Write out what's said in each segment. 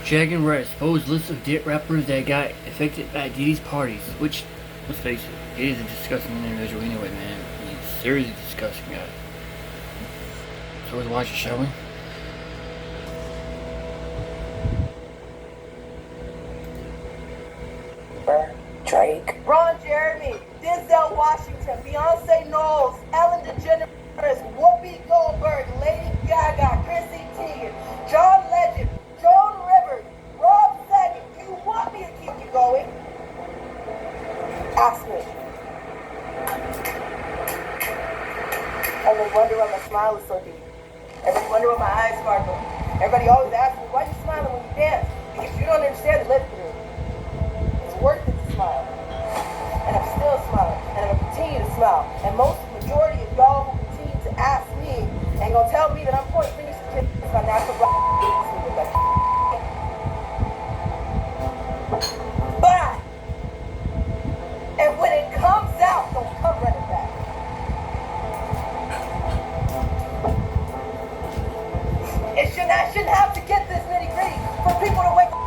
Jagging read a supposed list of dead rappers that got affected by Diddy's parties, which, let's face it, Diddy's a disgusting individual anyway, man. He's seriously disgusting guy. So let's watch it, shall we? Drake, Ron Jeremy, Denzel Washington, Beyonce Knowles, Ellen DeGeneres, Whoopi Goldberg, Lady Gaga, Chrissy Teigen, John Legend, Joan Rivers, Rob Saget. Do you want me to keep you going? Ask me. And they wonder why my smile is so deep. Everybody wonder why my eyes sparkle. Everybody always asks me, why are you smiling when you dance? Because you don't understand the lip through. It's worth it to smile. And I'm still smiling. And I'm going to continue to smile. And most majority of y'all who continue to ask me ain't going to tell me that I'm pointing fingers to kids my natural black. But, and when it comes out, don't come running back. I shouldn't have to get this nitty gritty for people to wake up.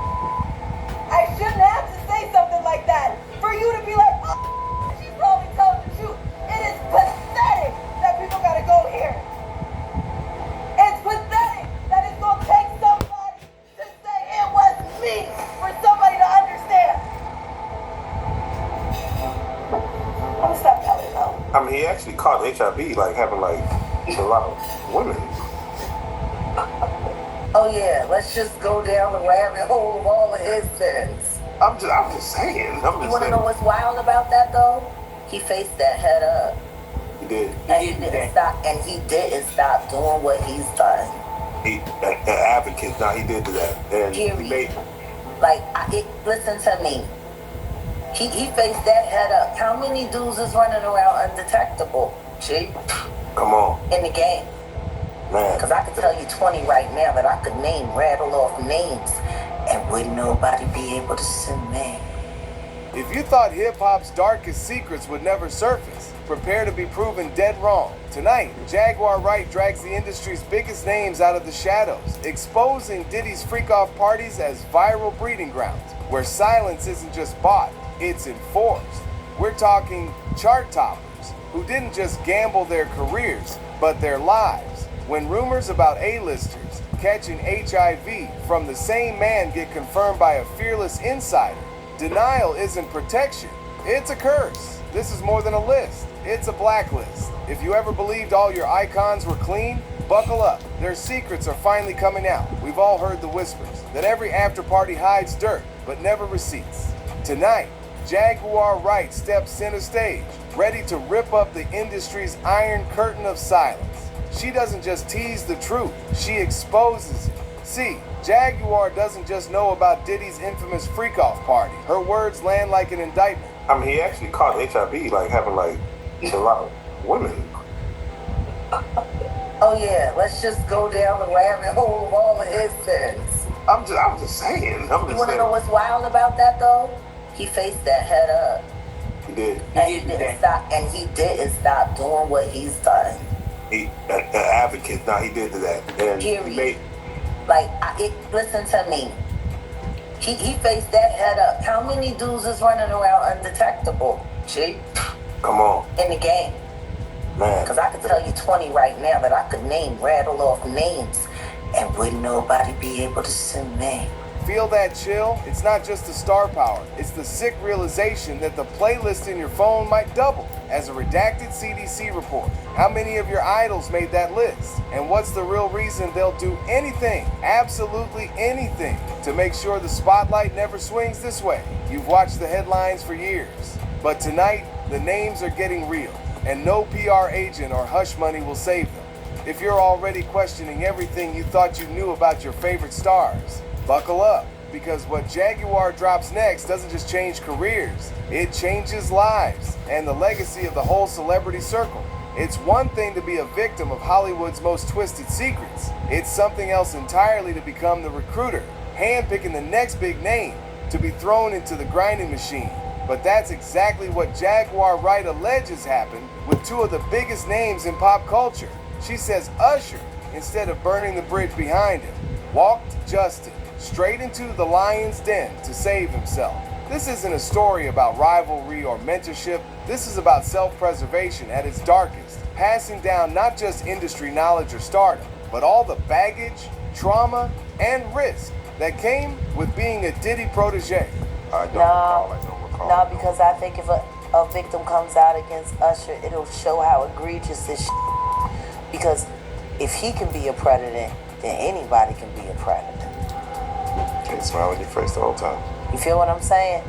I shouldn't have to say something like that for you to be like, oh, she's probably telling the truth. It is pathetic that people gotta go here. It's pathetic that it's gonna take somebody to say it was me for somebody to understand. I'm gonna stop telling though. I mean, he actually caught HIV like having like a lot of women. Oh yeah, let's just go down the rabbit hole of all of his sins. I'm just saying. You want to know what's wild about that though? He faced that head up. He did. And he didn't stop. And he didn't stop doing what he's done. An advocate. Now he did do that. And period. Listen to me. He faced that head up. How many dudes is running around undetectable? G? Come on. In the game. Because I could tell you 20 right now that I could rattle off names, and wouldn't nobody be able to send me. If you thought hip-hop's darkest secrets would never surface, prepare to be proven dead wrong. Tonight, Jaguar Wright drags the industry's biggest names out of the shadows, exposing Diddy's freak-off parties as viral breeding grounds, where silence isn't just bought, it's enforced. We're talking chart toppers, who didn't just gamble their careers, but their lives. When rumors about A-listers catching HIV from the same man get confirmed by a fearless insider, denial isn't protection, it's a curse. This is more than a list, it's a blacklist. If you ever believed all your icons were clean, buckle up. Their secrets are finally coming out. We've all heard the whispers that every after party hides dirt, but never receipts. Tonight, Jaguar Wright steps center stage, ready to rip up the industry's iron curtain of silence. She doesn't just tease the truth, she exposes it. See, Jaguar doesn't just know about Diddy's infamous freak-off party. Her words land like an indictment. I mean, he actually caught HIV like having like a lot of women. Oh yeah, let's just go down the rabbit hole of all of his sins. I'm just saying. You want to know what's wild about that though? He faced that head up. He did. And he didn't stop. And he didn't stop doing what he's done. An advocate. Now he did that. And period. Listen to me. He faced that head up. How many dudes is running around undetectable? G? Come on. In the game. Man. Because I could tell you 20 right now that I could rattle off names, and wouldn't nobody be able to send me. Feel that chill? It's not just the star power, it's the sick realization that the playlist in your phone might double. As a redacted CDC report, how many of your idols made that list? And what's the real reason they'll do anything, absolutely anything, to make sure the spotlight never swings this way? You've watched the headlines for years, but tonight, the names are getting real, and no PR agent or hush money will save them. If you're already questioning everything you thought you knew about your favorite stars, buckle up, because what Jaguar drops next doesn't just change careers, it changes lives and the legacy of the whole celebrity circle. It's one thing to be a victim of Hollywood's most twisted secrets. It's something else entirely to become the recruiter, handpicking the next big name to be thrown into the grinding machine. But that's exactly what Jaguar Wright alleges happened with two of the biggest names in pop culture. She says Usher instead of burning the bridge behind him. Walked Justin. straight into the lion's den to save himself. This isn't a story about rivalry or mentorship. This is about self-preservation at its darkest, passing down not just industry knowledge or stardom, but all the baggage, trauma, and risk that came with being a Diddy protege. I don't recall. No, because I think if a victim comes out against Usher, it'll show how egregious this because if he can be a predator, then anybody can be a predator. Can't smile on your face the whole time. You feel what I'm saying?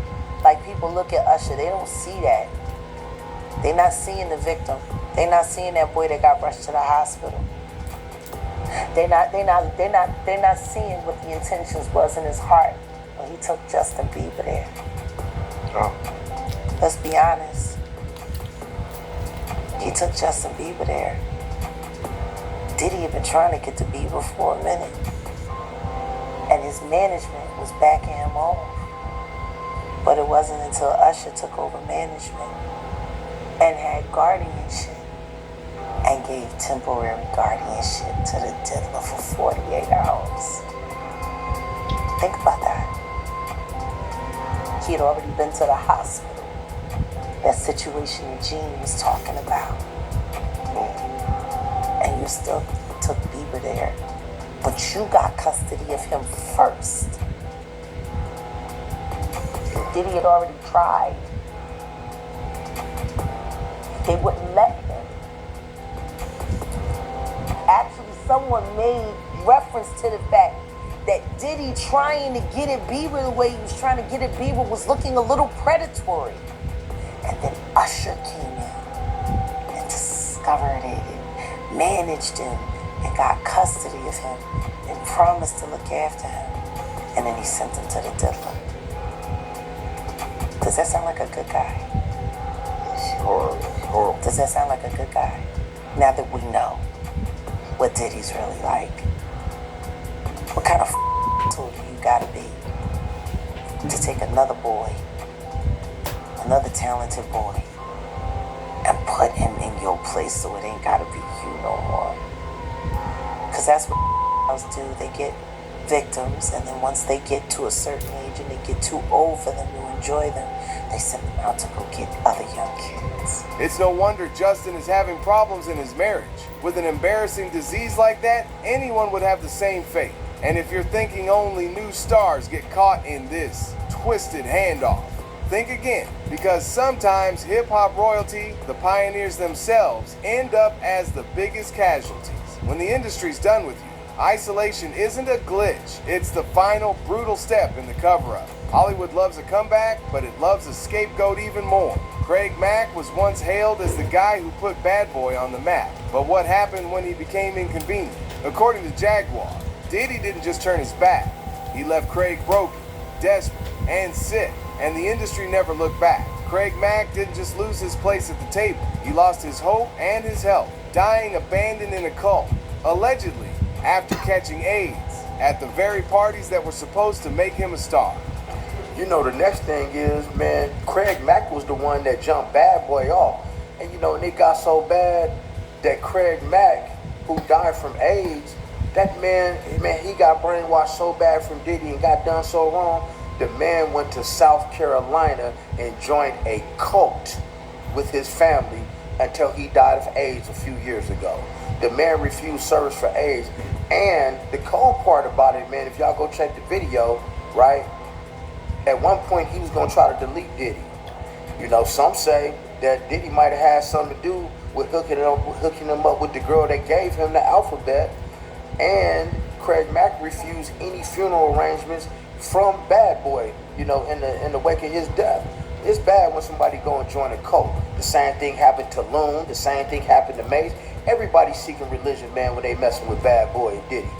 Like, people look at Usher, they don't see that. They're not seeing the victim. They're not seeing that boy that got rushed to the hospital. They're not seeing what the intentions was in his heart when he took Justin Bieber there. Oh. Let's be honest. He took Justin Bieber there. Diddy had been trying to get to Bieber for a minute. And his management was backing him off. But it wasn't until Usher took over management and had guardianship and gave temporary guardianship to the diddler for 48 hours. Think about that. He had already been to the hospital. That situation Eugene was talking about. And you still took Bieber there. But you got custody of him first. Diddy had already tried. They wouldn't let him. Actually, someone made reference to the fact that Diddy trying to get at Bieber the way he was trying to get at Bieber was looking a little predatory. And then Usher came in and discovered it and managed him and got custody of him and promised to look after him. And then he sent him to the diddler. Does that sound like a good guy? It's horrible. Does that sound like a good guy? Now that we know what Diddy's really like, what kind of tool do you gotta be to take another boy, another talented boy, and put him in your place so it ain't gotta be you no more? Because that's what do. They get victims, and then once they get to a certain age and they get too old for them to enjoy them, they send them out to go get other young kids. It's no wonder Justin is having problems in his marriage. With an embarrassing disease like that, anyone would have the same fate. And if you're thinking only new stars get caught in this twisted handoff, think again, because sometimes hip-hop royalty, the pioneers themselves, end up as the biggest casualties. When the industry's done with you, isolation isn't a glitch, it's the final brutal step in the cover-up. Hollywood loves a comeback, but it loves a scapegoat even more. Craig Mack was once hailed as the guy who put Bad Boy on the map. But what happened when he became inconvenient? According to Jaguar, Diddy didn't just turn his back. He left Craig broken, desperate, and sick, and the industry never looked back. Craig Mack didn't just lose his place at the table. He lost his hope and his health, dying abandoned in a cult, allegedly after catching AIDS at the very parties that were supposed to make him a star. You know, the next thing is, man, Craig Mack was the one that jumped Bad Boy off. And, you know, and it got so bad that Craig Mack, who died from AIDS, that man, he got brainwashed so bad from Diddy and got done so wrong. The man went to South Carolina and joined a cult with his family until he died of AIDS a few years ago. The man refused service for AIDS. And the cold part about it, man, if y'all go check the video, right? At one point, he was going to try to delete Diddy. You know, some say that Diddy might have had something to do with hooking him up with the girl that gave him the alphabet. And Craig Mack refused any funeral arrangements from Bad Boy, you know, in the wake of his death. It's bad when somebody go and join a cult. The same thing happened to Loon. The same thing happened to Mace. Everybody's seeking religion, man, when they messing with Bad Boy and Diddy.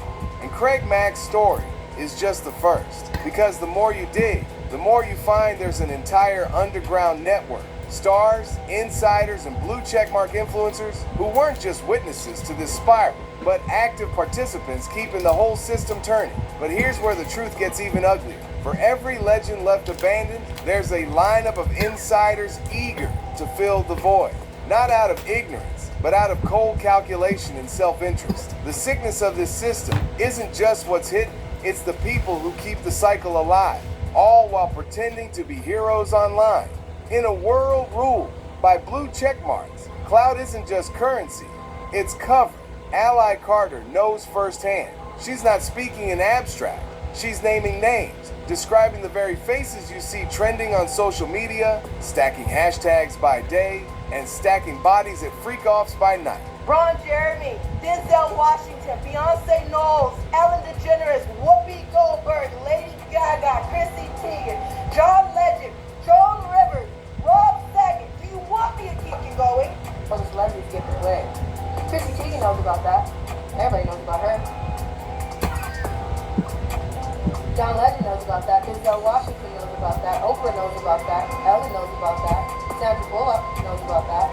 And Craig Mack's story is just the first. Because the more you dig, the more you find there's an entire underground network. Stars, insiders, and blue checkmark influencers who weren't just witnesses to this spiral, but active participants keeping the whole system turning. But here's where the truth gets even uglier. For every legend left abandoned, there's a lineup of insiders eager to fill the void. Not out of ignorance, but out of cold calculation and self-interest. The sickness of this system isn't just what's hidden, It's the people who keep the cycle alive, all while pretending to be heroes online. In a world ruled by blue check marks, clout isn't just currency, it's cover. Ally Carter knows firsthand. She's not speaking in abstract. She's naming names, describing the very faces you see trending on social media, stacking hashtags by day, and stacking bodies at freak-offs by night. Ron Jeremy, Denzel Washington, Beyonce Knowles, Ellen DeGeneres, Whoopi Goldberg, Lady Gaga, Chrissy Teigen, John Legend, Joan Rivers, Rob Saget. Do you want me to keep going? All the celebrities get the way. Chrissy Teigen knows about that. Everybody knows about her. John Legend knows about that. Denzel Washington knows about that. Oprah knows about that. Ellen knows about that. Sandra Bullock knows about that.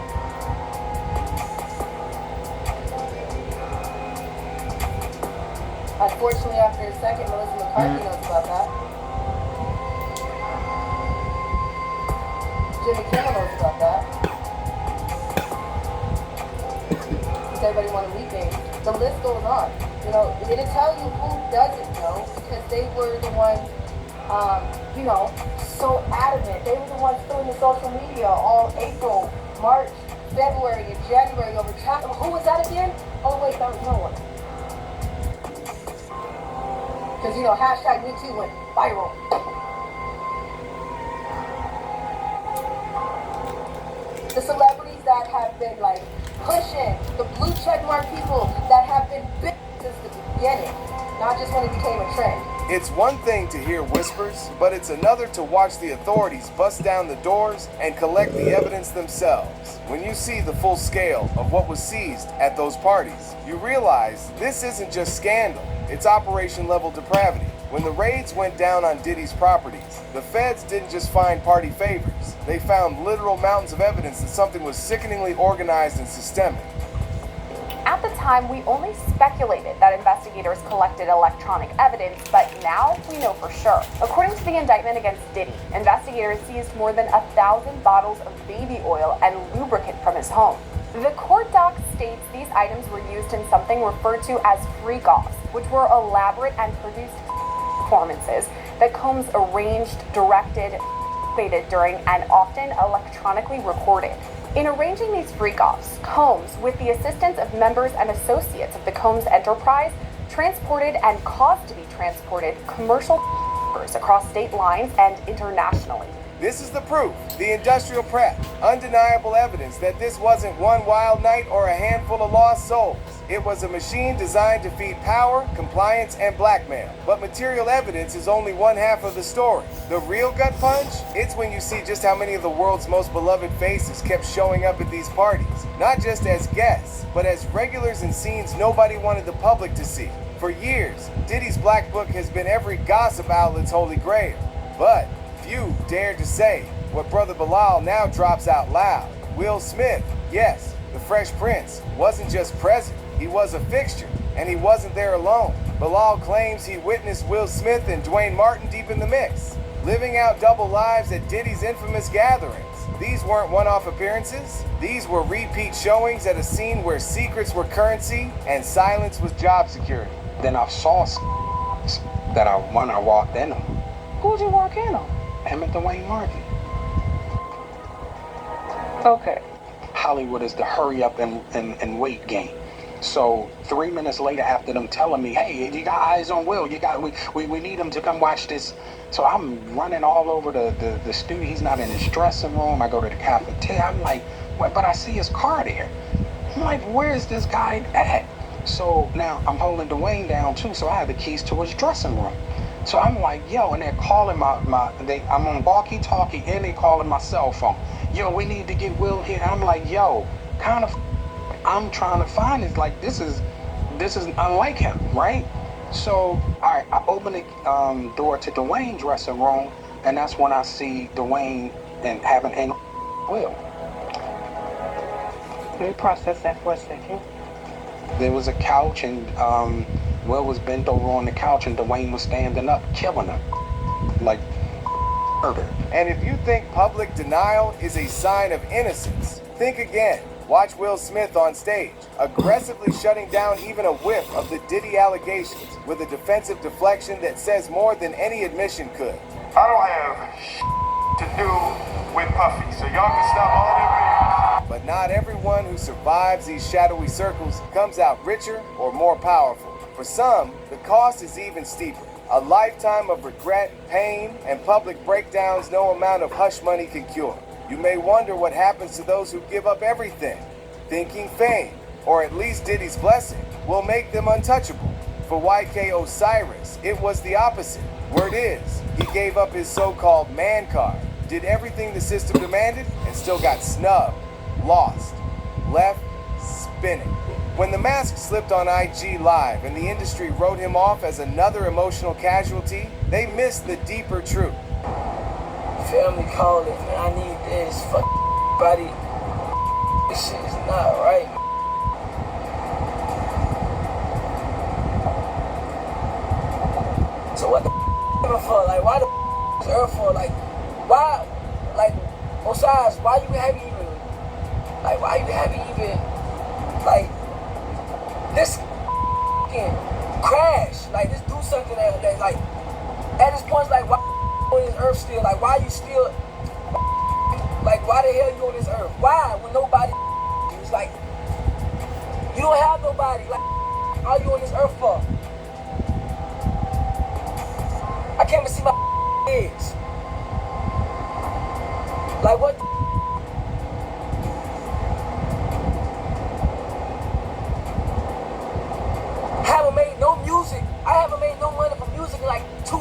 Unfortunately, after a second, Melissa McCarthy knows about that. Jimmy Kimmel knows about that. Does everybody want to leave names? The list goes on. You know, it'll tell you who doesn't know because they were the ones, so adamant. They were the ones filling the social media all April, March, February, and January over chat. Who was that again? Oh wait, that was no one. Because, hashtag Me Too went viral. The celebrities that have been, pushing, the blue checkmark people that have been big since the beginning, not just when it became a trend. It's one thing to hear whispers, but it's another to watch the authorities bust down the doors and collect the evidence themselves. When you see the full scale of what was seized at those parties, you realize this isn't just scandal, it's operation-level depravity. When the raids went down on Diddy's properties, the feds didn't just find party favors. They found literal mountains of evidence that something was sickeningly organized and systemic. At the time, we only speculated that investigators collected electronic evidence, but now we know for sure. According to the indictment against Diddy, investigators seized more than 1,000 bottles of baby oil and lubricant from his home. The court doc states these items were used in something referred to as freak-offs, which were elaborate and produced performances that Combs arranged, directed, during, and often electronically recorded. In arranging these freak-offs, Combs, with the assistance of members and associates of the Combs enterprise, transported and caused to be transported commercial across state lines and internationally. This is the proof, the industrial prep, undeniable evidence that this wasn't one wild night or a handful of lost souls. It was a machine designed to feed power, compliance, and blackmail. But material evidence is only one half of the story. The real gut punch? It's when you see just how many of the world's most beloved faces kept showing up at these parties. Not just as guests, but as regulars in scenes nobody wanted the public to see. For years, Diddy's Black Book has been every gossip outlet's holy grail. But few dared to say what Brother Bilal now drops out loud. Will Smith, yes, the Fresh Prince, wasn't just present, he was a fixture, and he wasn't there alone. Bilal claims he witnessed Will Smith and Dwayne Martin deep in the mix, living out double lives at Diddy's infamous gatherings. These weren't one-off appearances, these were repeat showings at a scene where secrets were currency and silence was job security. Then I saw that when I walked in them. Who'd you walk in on? Him and Dwayne Martin. Okay. Hollywood is the hurry up and wait game. So 3 minutes later, after them telling me, hey, you got eyes on Will, we need him to come watch this. So I'm running all over the studio. He's not in his dressing room. I go to the cafeteria. I'm like, what? But I see his car there. I'm like, where's this guy at? So now I'm holding Dwayne down too, so I have the keys to his dressing room. So I'm like, yo, and they're calling I'm on walkie-talkie and they calling my cell phone. Yo, we need to get Will here. And I'm like, yo, I'm trying to find it. Like, this is unlike him, right? So, all right, I open the door to Dwayne's dressing room, and that's when I see Dwayne and having Will. Let me process that for a second. There was a couch, and Will was bent over on the couch, and Dwayne was standing up, killing him. Like, murder. And if you think public denial is a sign of innocence, think again. Watch Will Smith on stage, aggressively shutting down even a whiff of the Diddy allegations with a defensive deflection that says more than any admission could. I don't have to do with Puffy, so y'all can stop all that. But not everyone who survives these shadowy circles comes out richer or more powerful. For some, the cost is even steeper. A lifetime of regret, pain, and public breakdowns no amount of hush money can cure. You may wonder what happens to those who give up everything, thinking fame, or at least Diddy's blessing, will make them untouchable. For YK Osiris, it was the opposite. Word is, he gave up his so-called man card, did everything the system demanded, and still got snubbed, lost, left spinning. When The Mask slipped on IG Live and the industry wrote him off as another emotional casualty, they missed the deeper truth. Family calling, man, I need this, fuck body. This shit is not right. So what the for? Like, why the is Earth for? Like, why, like, Osiris, why you haven't even, like, why you haven't even, like, this crash, like, just do something that like, at this point, like, why on this earth still? Like, why you still, like, why the hell you on this earth? Why? When nobody, it's like, you don't have nobody, like, all you on this earth for? I can't even see my kids. Like, what? Haven't made no music. I haven't made no money from music in like two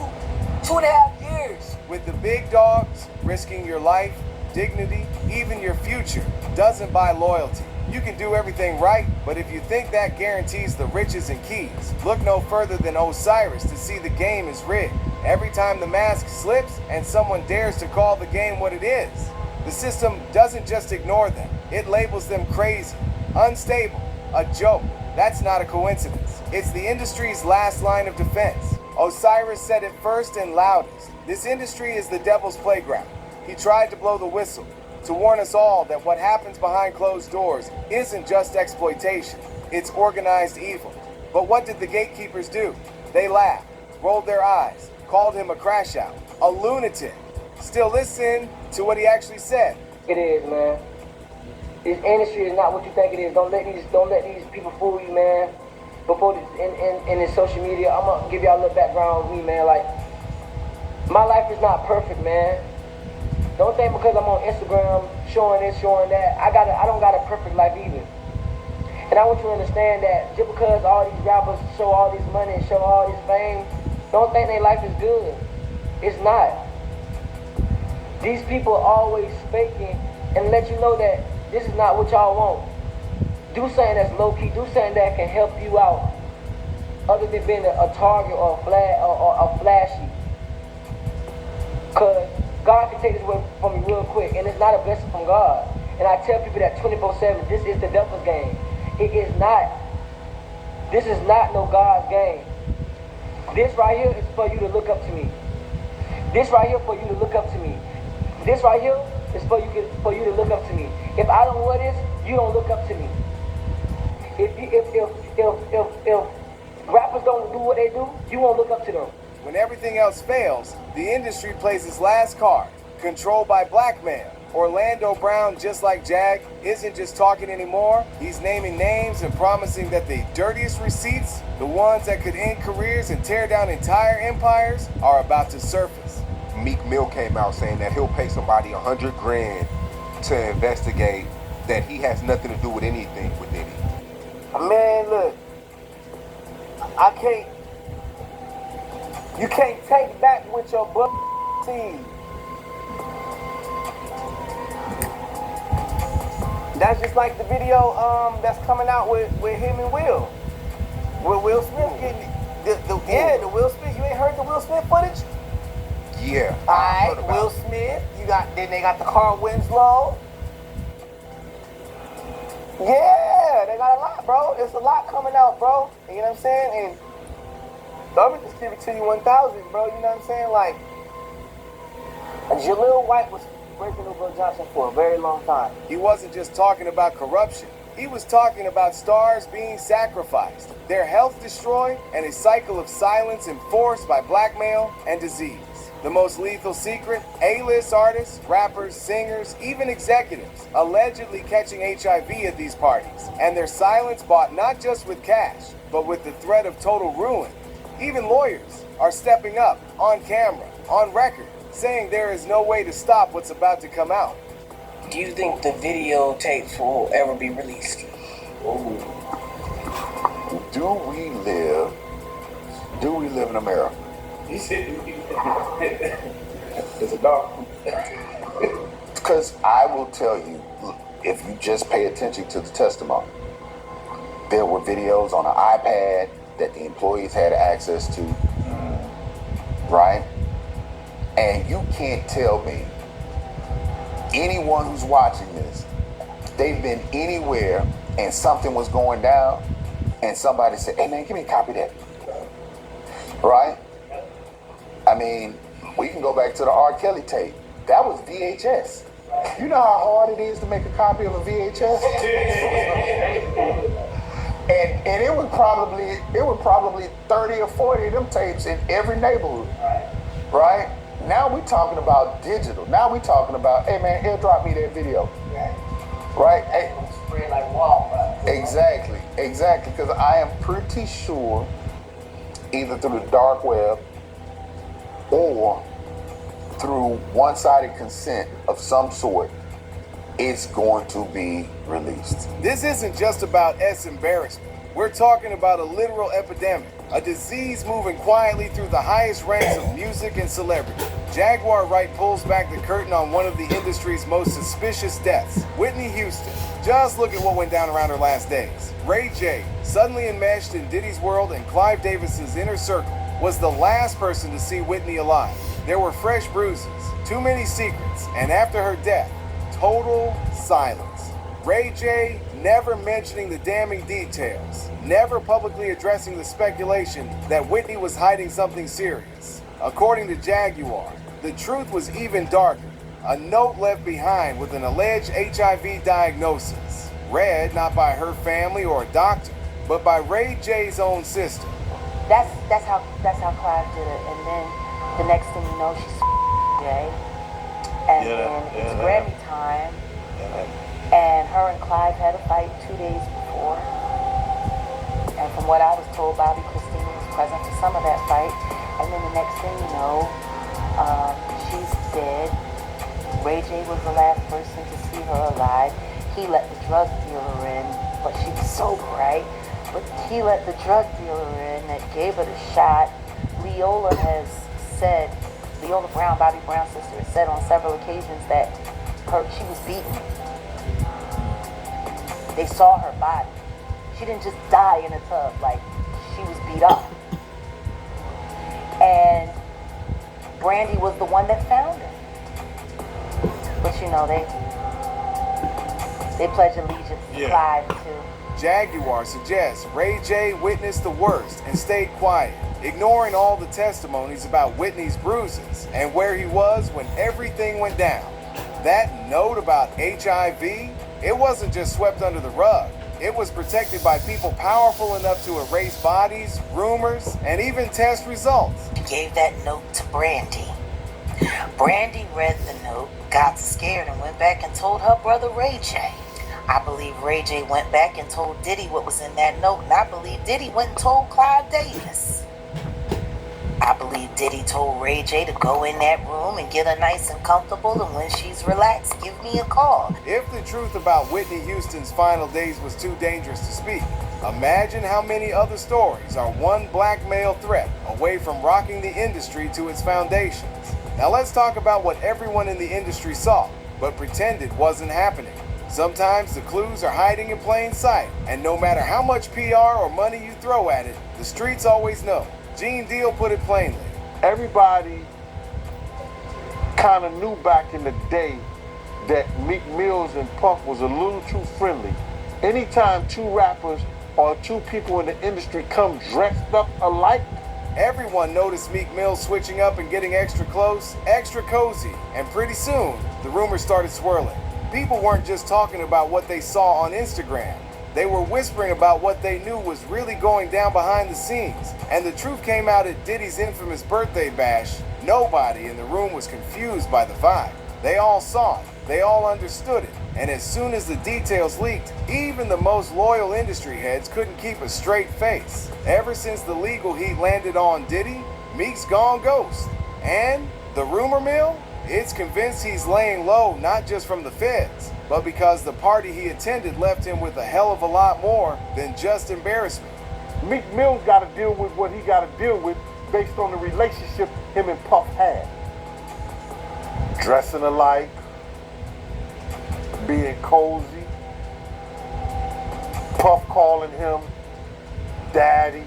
and a half years. With the big dogs, risking your life, dignity, even your future, doesn't buy loyalty. You can do everything right, but if you think that guarantees the riches and keys, look no further than Osiris to see the game is rigged. Every time the mask slips and someone dares to call the game what it is, the system doesn't just ignore them. It labels them crazy, unstable, a joke. That's not a coincidence. It's the industry's last line of defense. Osiris said it first and loudest. This industry is the devil's playground. He tried to blow the whistle to warn us all that what happens behind closed doors isn't just exploitation, it's organized evil. But what did the gatekeepers do? They laughed, rolled their eyes, called him a crash out, a lunatic. Still listen to what he actually said. It is, man. This industry is not what you think it is. Don't let these people fool you, man. Before this, in this social media, I'm gonna give y'all a little background on me, man. Like, my life is not perfect, man. Don't think because I'm on Instagram showing this, showing that, I don't got a perfect life either. And I want you to understand that just because all these rappers show all this money and show all this fame, don't think their life is good. It's not. These people are always faking and let you know that this is not what y'all want. Do something that's low-key, do something that can help you out other than being a target or a flashy. Because God can take this away from you real quick, and it's not a blessing from God. And I tell people that 24/7, this is the devil's game. It is not. This is not no God's game. This right here is for you to look up to me. This right here for you to look up to me. This right here is for you to look up to me. If I don't wear this, you don't look up to me. If rappers don't do what they do, you won't look up to them. When everything else fails, the industry plays its last card, controlled by blackmail. Orlando Brown, just like Jag, isn't just talking anymore. He's naming names and promising that the dirtiest receipts, the ones that could end careers and tear down entire empires, are about to surface. Meek Mill came out saying that he'll pay somebody $100 grand to investigate that he has nothing to do with anything with Diddy. Man, look, I can't. You can't take back with your butt team. That's just like the video that's coming out with him and Will. With Will Smith getting the Will Smith. You ain't heard the Will Smith footage? Yeah. Alright, Will Smith. Then they got the Carl Winslow. Yeah, they got a lot, bro. It's a lot coming out, bro. You know what I'm saying? And I'm gonna just give it to you 1,000, bro. You know what I'm saying? Like, Jaleel White was breaking Bill Johnson for a very long time. He wasn't just talking about corruption. He was talking about stars being sacrificed, their health destroyed, and a cycle of silence enforced by blackmail and disease. The most lethal secret? A-list artists, rappers, singers, even executives allegedly catching HIV at these parties, and their silence bought not just with cash, but with the threat of total ruin. Even lawyers are stepping up, on camera, on record, saying there is no way to stop what's about to come out. Do you think the videotapes will ever be released? Do we live in America? It's a dog. Because I will tell you, if you just pay attention to the testimony, there were videos on an iPad that the employees had access to, right? And you can't tell me, anyone who's watching this, they've been anywhere and something was going down and somebody said, hey man, give me a copy of that. Right? I mean, we can go back to the R. Kelly tape. That was VHS. You know how hard it is to make a copy of a VHS? and it was probably 30 or 40 of them tapes in every neighborhood. Right? Now we're talking about digital. Now we're talking about, hey man, here, drop me that video. Right? Hey, Spread like wildfire. exactly. Because I am pretty sure either through the dark web or through one-sided consent of some sort, it's going to be released. This isn't just about S embarrassment. We're talking about a literal epidemic, a disease moving quietly through the highest ranks of music and celebrity. Jaguar Wright pulls back the curtain on one of the industry's most suspicious deaths, Whitney Houston. Just look at what went down around her last days. Ray J, suddenly enmeshed in Diddy's world and Clive Davis's inner circle, was the last person to see Whitney alive. There were fresh bruises, too many secrets, and after her death, total silence. Ray J never mentioning the damning details, never publicly addressing the speculation that Whitney was hiding something serious. According to Jaguar, the truth was even darker. A note left behind with an alleged HIV diagnosis, read not by her family or a doctor, but by Ray J's own sister. That's how Clive did it, and then the next thing you know, she's Jay, and then it's Grammy time, and her and Clive had a fight 2 days before, and from what I was told, Bobby Christina was present for some of that fight, and then the next thing you know, she's dead. Ray J was the last person to see her alive. He let the drug dealer in, but she was sober, right? But he let the drug dealer in that gave her the shot. Leola Brown, Bobby Brown's sister, has said on several occasions that she was beaten. They saw her body. She didn't just die in a tub, like she was beat up. And Brandy was the one that found her. But you know, they pledge allegiance to Clive too. Jaguar suggests Ray J witnessed the worst and stayed quiet, ignoring all the testimonies about Whitney's bruises and where he was when everything went down. That note about HIV, it wasn't just swept under the rug. It was protected by people powerful enough to erase bodies, rumors, and even test results. He gave that note to Brandy. Brandy read the note, got scared, and went back and told her brother Ray J. I believe Ray J went back and told Diddy what was in that note, and I believe Diddy went and told Clive Davis. I believe Diddy told Ray J to go in that room and get her nice and comfortable, and when she's relaxed, give me a call. If the truth about Whitney Houston's final days was too dangerous to speak, imagine how many other stories are one blackmail threat away from rocking the industry to its foundations. Now let's talk about what everyone in the industry saw, but pretended wasn't happening. Sometimes the clues are hiding in plain sight, and no matter how much PR or money you throw at it, the streets always know. Gene Deal put it plainly. Everybody kind of knew back in the day that Meek Mills and Puff was a little too friendly. Anytime two rappers or two people in the industry come dressed up alike, Everyone noticed Meek Mill switching up and getting extra close, extra cozy, and pretty soon, the rumors started swirling. People weren't just talking about what they saw on Instagram. They were whispering about what they knew was really going down behind the scenes. And the truth came out at Diddy's infamous birthday bash. Nobody in the room was confused by the vibe. They all saw it. They all understood it. And as soon as the details leaked, even the most loyal industry heads couldn't keep a straight face. Ever since the legal heat landed on Diddy, Meek's gone ghost. And the rumor mill? It's convinced he's laying low not just from the feds, but because the party he attended left him with a hell of a lot more than just embarrassment. Meek Mill's got to deal with what he got to deal with based on the relationship him and Puff had. Dressing alike, being cozy, Puff calling him daddy,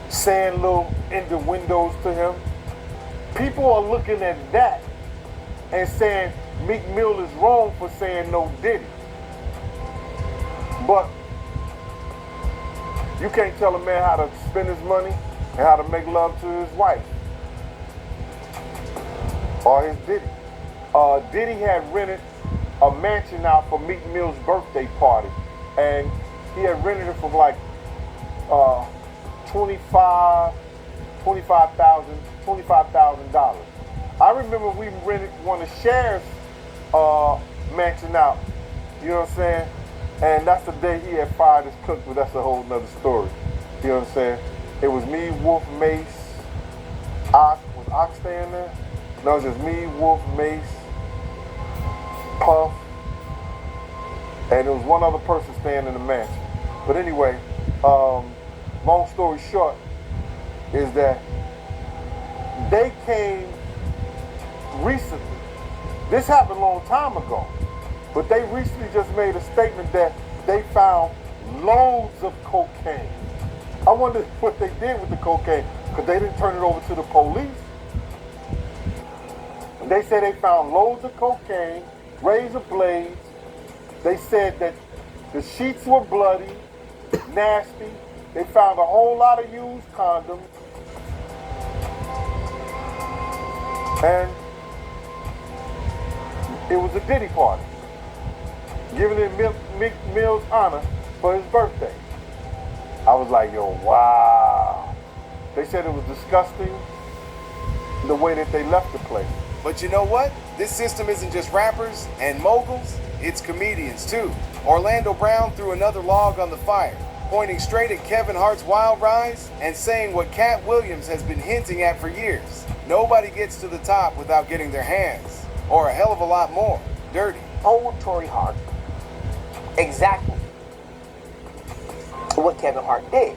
saying little innuendos to him. People are looking at that and saying Meek Mill is wrong for saying no Diddy. But you can't tell a man how to spend his money and how to make love to his wife or his Diddy. Diddy had rented a mansion out for Meek Mill's birthday party, and he had rented it for like $25,000. I remember we rented one of Cher's mansion out, you know what I'm saying? And that's the day he had fired his cook, but that's a whole nother story. You know what I'm saying? It was me, Wolf, Mace, Ox. Was Ox staying there? No, it was just me, Wolf, Mace, Puff, and there was one other person staying in the mansion. But anyway, long story short is that they came recently. This happened a long time ago, but they recently just made a statement that they found loads of cocaine. I wonder what they did with the cocaine, because they didn't turn it over to the police. They said they found loads of cocaine, razor blades. They said that the sheets were bloody, nasty. They found a whole lot of used condoms. And it was a Diddy party, giving it Meek Mill's honor for his birthday. I was like, yo, wow. They said it was disgusting the way that they left the place. But you know what? This system isn't just rappers and moguls, it's comedians too. Orlando Brown threw another log on the fire, pointing straight at Kevin Hart's wild rise and saying what Cat Williams has been hinting at for years. Nobody gets to the top without getting their hands, or a hell of a lot more, dirty. Told Tory Hart exactly what Kevin Hart did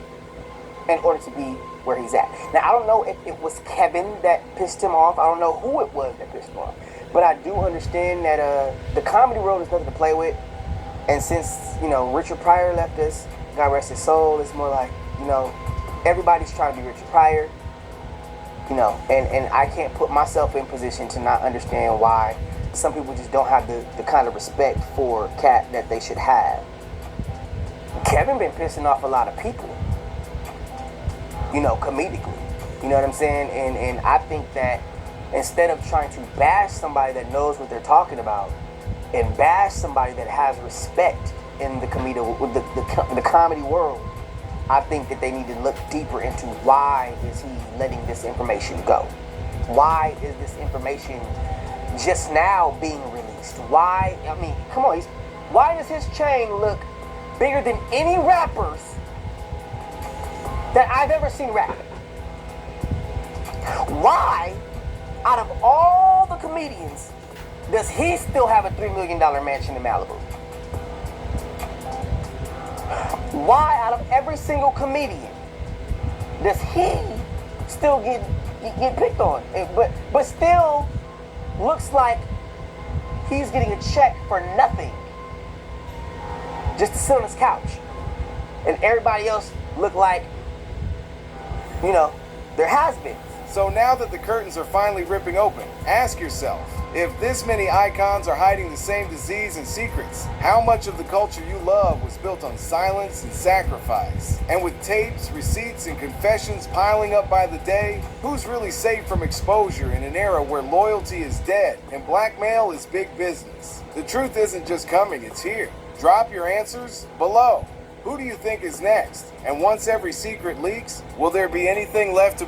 in order to be where he's at. Now, I don't know if it was Kevin that pissed him off. I don't know who it was that pissed him off. But I do understand that the comedy world is nothing to play with. And since, Richard Pryor left us, God rest his soul, it's more like, everybody's trying to be Richard Pryor. And I can't put myself in position to not understand why some people just don't have the kind of respect for Cat that they should have. Kevin been pissing off a lot of people, comedically. You know what I'm saying? And I think that instead of trying to bash somebody that knows what they're talking about and bash somebody that has respect in the comedy world, I think that they need to look deeper into why is he letting this information go? Why is this information just now being released? Why? I mean, come on. Why does his chain look bigger than any rappers that I've ever seen rap? Why, out of all the comedians, does he still have a $3 million mansion in Malibu? Why, out of every single comedian, does he still get picked on? But still looks like he's getting a check for nothing, just to sit on his couch, and everybody else look like, they're has-beens. So now that the curtains are finally ripping open, ask yourself, if this many icons are hiding the same disease and secrets, how much of the culture you love was built on silence and sacrifice? And with tapes, receipts, and confessions piling up by the day, who's really safe from exposure in an era where loyalty is dead and blackmail is big business? The truth isn't just coming, it's here. Drop your answers below. Who do you think is next? And once every secret leaks, will there be anything left to